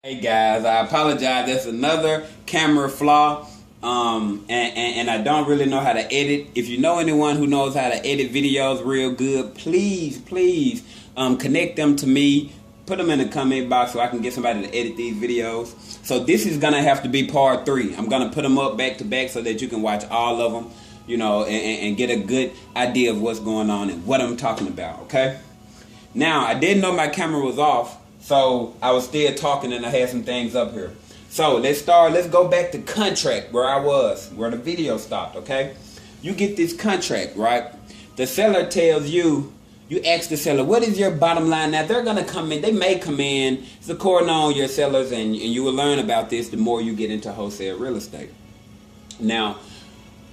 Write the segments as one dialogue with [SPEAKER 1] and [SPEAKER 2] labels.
[SPEAKER 1] Hey guys, I apologize. That's another camera flaw. And I don't really know how to edit. If you know anyone who knows how to edit videos real good, please connect them to me. Put them in the comment box so I can get somebody to edit these videos. So this is gonna have to be part 3. I'm gonna put them up back to back so that you can watch all of them, you know, and get a good idea of what's going on and what I'm talking about. Okay. Now I didn't know my camera was off, so I was still talking and I had some things up here. So let's go back to contract where I was, where the video stopped, okay? You get this contract, right? The seller tells you, you ask the seller, what is your bottom line? Now they're gonna come in, they may come in, it's according on your sellers, and you will learn about this the more you get into wholesale real estate. Now,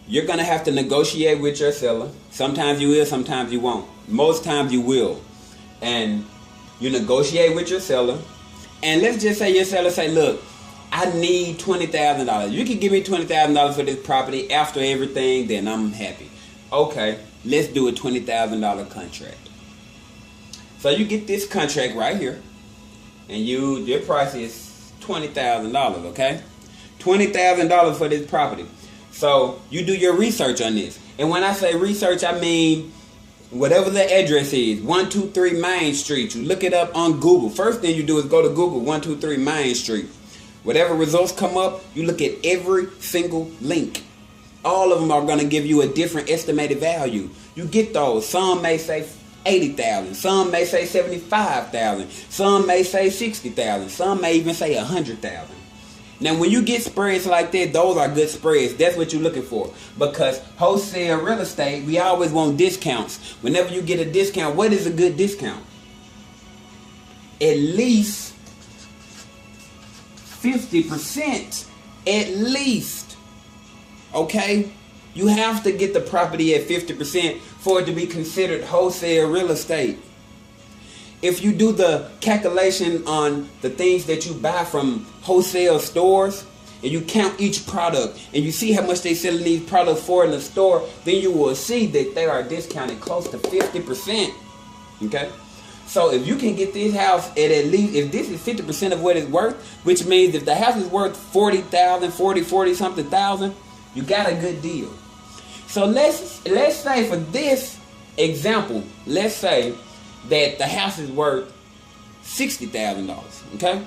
[SPEAKER 1] you're gonna have to negotiate with your seller. Sometimes you will, sometimes you won't. Most times you will. And you negotiate with your seller, and let's just say your seller say, look, I need $20,000. You can give me $20,000 for this property after everything, then I'm happy. Okay, let's do a $20,000 contract. So you get this contract right here, and your price is $20,000, okay? $20,000 for this property. So you do your research on this. And when I say research, I mean whatever the address is, 123 Main Street. You look it up on Google. First thing you do is go to Google, 123 Main Street. Whatever results come up, you look at every single link. All of them are going to give you a different estimated value. You get those. Some may say 80,000. Some may say 75,000. Some may say 60,000. Some may even say 100,000. Now, when you get spreads like that, those are good spreads. That's what you're looking for. Because wholesale real estate, we always want discounts. Whenever you get a discount, what is a good discount? At least 50%. At least. Okay? You have to get the property at 50% for it to be considered wholesale real estate. If you do the calculation on the things that you buy from wholesale stores, and you count each product, and you see how much they selling these products for in the store, then you will see that they are discounted close to 50%. Okay? So if you can get this house at least, if this is 50% of what it's worth, which means if the house is worth 40,000, 40 something thousand, you got a good deal. So let's say for this example, let's say that the house is worth $60,000, okay?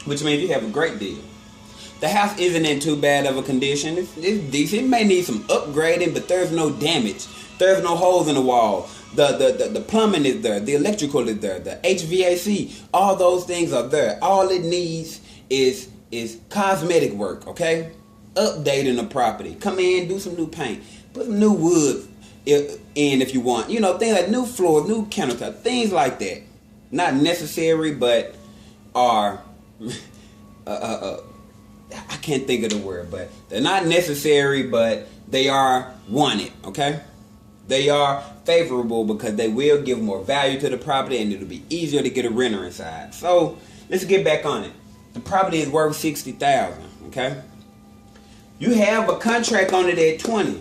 [SPEAKER 1] Which means you have a great deal. The house isn't in too bad of a condition. It's decent. It may need some upgrading, but there's no damage. There's no holes in the wall. The plumbing is there. The electrical is there. The HVAC, all those things are there. All it needs is cosmetic work, okay? Updating the property. Come in, do some new paint. Put some new wood in if you want, you know, things like new floors, new countertops, things like that. Not necessary, but are I can't think of the word, but they're not necessary, but they are wanted. Okay, they are favorable because they will give more value to the property, and it'll be easier to get a renter inside. So let's get back on it. The property is worth $60,000. Okay, you have a contract on it at $20,000.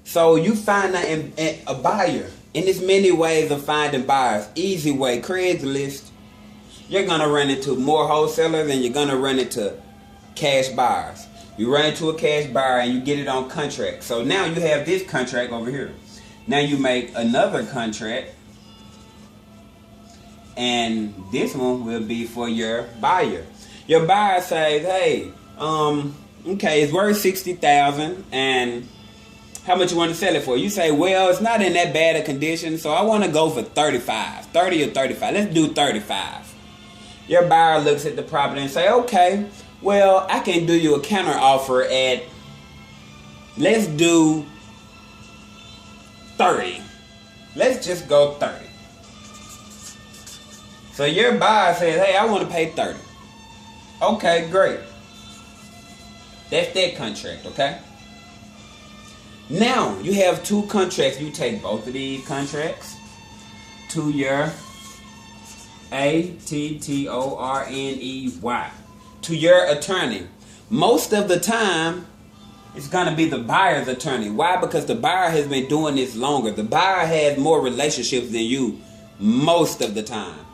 [SPEAKER 1] So you find a buyer. And there's many ways of finding buyers. Easy way, Craigslist. You're going to run into more wholesalers and you're going to run into cash buyers. You run into a cash buyer and you get it on contract. So now you have this contract over here. Now you make another contract. And this one will be for your buyer. Your buyer says, hey, okay, it's worth $60,000 and how much you want to sell it for? You say, well, it's not in that bad a condition, so I want to go for 35, 30 or 35. Let's do 35. Your buyer looks at the property and say, okay, well, I can do you a counter offer at, let's do 30. Let's just go 30. So your buyer says, hey, I want to pay 30. Okay, great. That's that contract, okay? Now, you have two contracts. You take both of these contracts to your attorney, to your attorney. Most of the time, it's going to be the buyer's attorney. Why? Because the buyer has been doing this longer. The buyer has more relationships than you most of the time.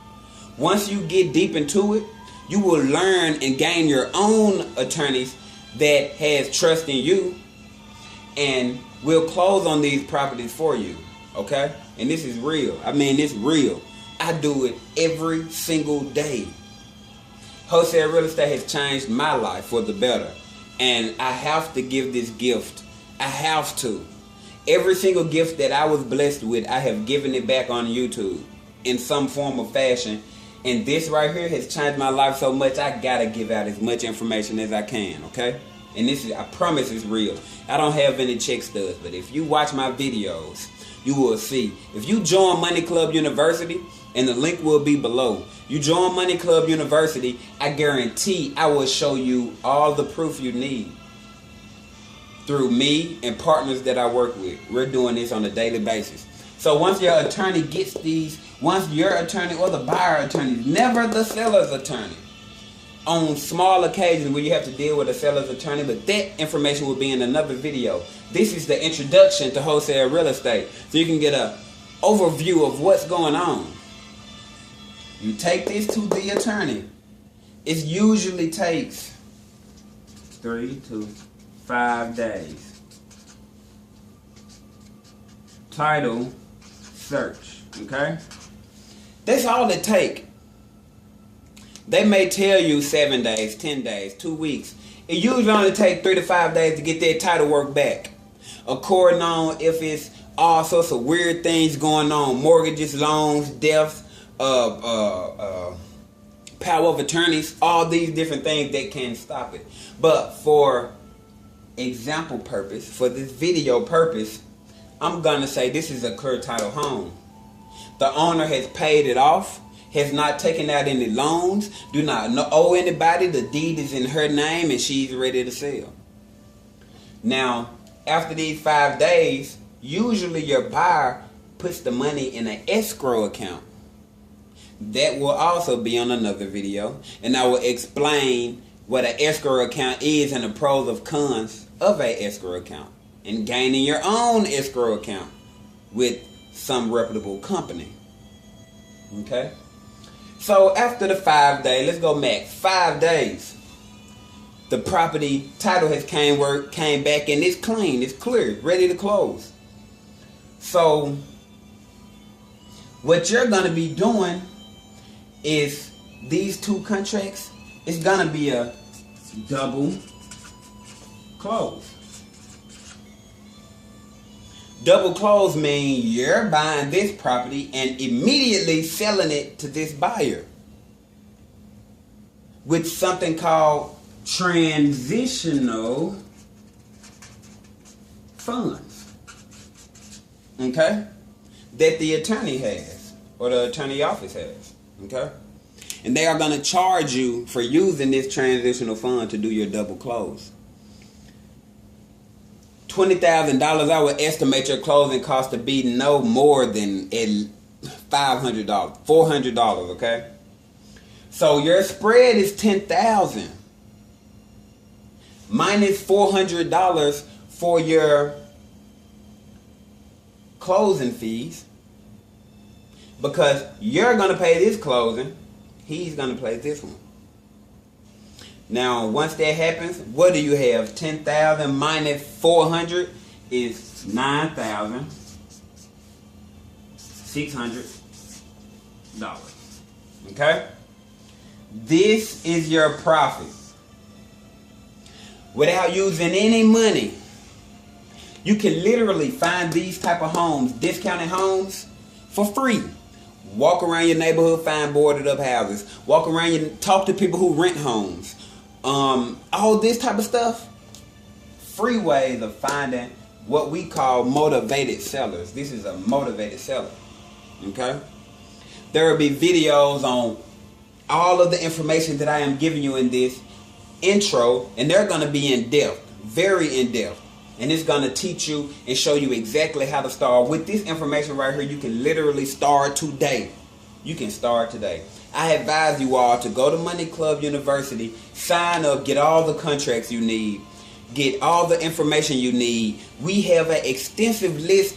[SPEAKER 1] Once you get deep into it, You will learn and gain your own attorneys that has trust in you, and will close on these properties for you. Okay? And this is real. I mean, it's real. I do it every single day. Wholesale real estate has changed my life for the better. And I have to give this gift. I have to. Every single gift that I was blessed with, I have given it back on YouTube in some form or fashion. And this right here has changed my life so much, I gotta give out as much information as I can, okay? And this is, I promise, it's real. I don't have any check stubs, but if you watch my videos, you will see. If you join Money Club University, and the link will be below. You join Money Club University, I guarantee I will show you all the proof you need. Through me and partners that I work with. We're doing this on a daily basis. So once your attorney gets these, once your attorney or the buyer attorney, never the seller's attorney, on small occasions where you have to deal with a seller's attorney, but that information will be in another video. This is the introduction to wholesale real estate, so you can get an overview of what's going on. You take this to the attorney. It usually takes 3 to 5 days. Title search, okay? That's all it takes. They may tell you 7 days, 10 days, 2 weeks. It usually only takes 3 to 5 days to get that title work back. According on if it's all sorts of weird things going on, mortgages, loans, deaths, power of attorneys, all these different things that can stop it. But for example purpose, for this video purpose, I'm gonna say this is a clear title home. The owner has paid it off, has not taken out any loans, do not owe anybody. The deed is in her name and she's ready to sell. Now, after these 5 days, usually your buyer puts the money in an escrow account. That will also be on another video, and I will explain what an escrow account is and the pros and cons of an escrow account, and gaining your own escrow account with some reputable company. Okay? So after the 5 days, let's go max 5 days, the property title has came back and it's clean, it's clear, ready to close. So what you're gonna be doing is these 2 contracts, it's gonna be a double close. Double close means you're buying this property and immediately selling it to this buyer with something called transitional funds, okay, that the attorney has or the attorney office has. Okay? And they are going to charge you for using this transitional fund to do your double close. $20,000, I would estimate your closing cost to be no more than $500, $400, okay? So your spread is $10,000 minus $400 for your closing fees. Because you're going to pay this closing, he's going to pay this one. Now, once that happens, what do you have? $10,000 minus $400 is $9,600. Okay? This is your profit. Without using any money, you can literally find these type of homes, discounted homes, for free. Walk around your neighborhood, find boarded up houses. Walk around, talk to people who rent homes. All this type of stuff. Free ways of finding what we call motivated sellers. This is a motivated seller. Okay? There will be videos on all of the information that I am giving you in this intro, and they're going to be in depth, very in depth. And it's going to teach you and show you exactly how to start. With this information right here, you can literally start today. You can start today. I advise you all to go to Money Club University, sign up, get all the contracts you need, get all the information you need. We have an extensive list